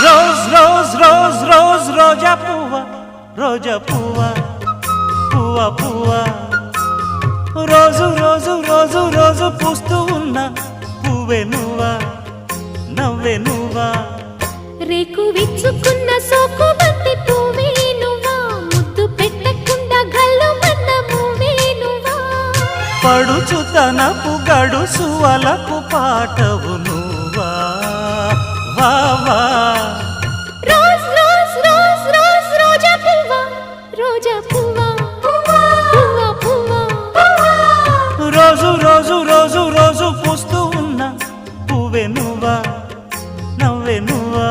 Rose rose rose rose రోజా పువ్వా, రోజా పువ్వా, పువ్వా పువ్వా. రోజు రోజు రోజు రోజు పూస్తూ ఉన్న పువ్వే నువ్వా, నవ్వే నువ్వా. రేకు విచ్చుకున్న సోకు బంతి పువ్వే నువ్వా, ముద్దు పెట్టకుండా గల్లు మన్న పువ్వే నువ్వా. పడుచు తనపు గడుసు అలకు పాటవు నువ్వా, వా వా. రోజ్ రోజ్ రోజ్ రోజ్ రోజా పువ్వా, రోజా పువ్వా, పువ్వా పువ్వా. రోజు రోజు రోజు రోజు పూస్తూ ఉన్న పువ్వే నువ్వా, నవ్వే నువ్వా.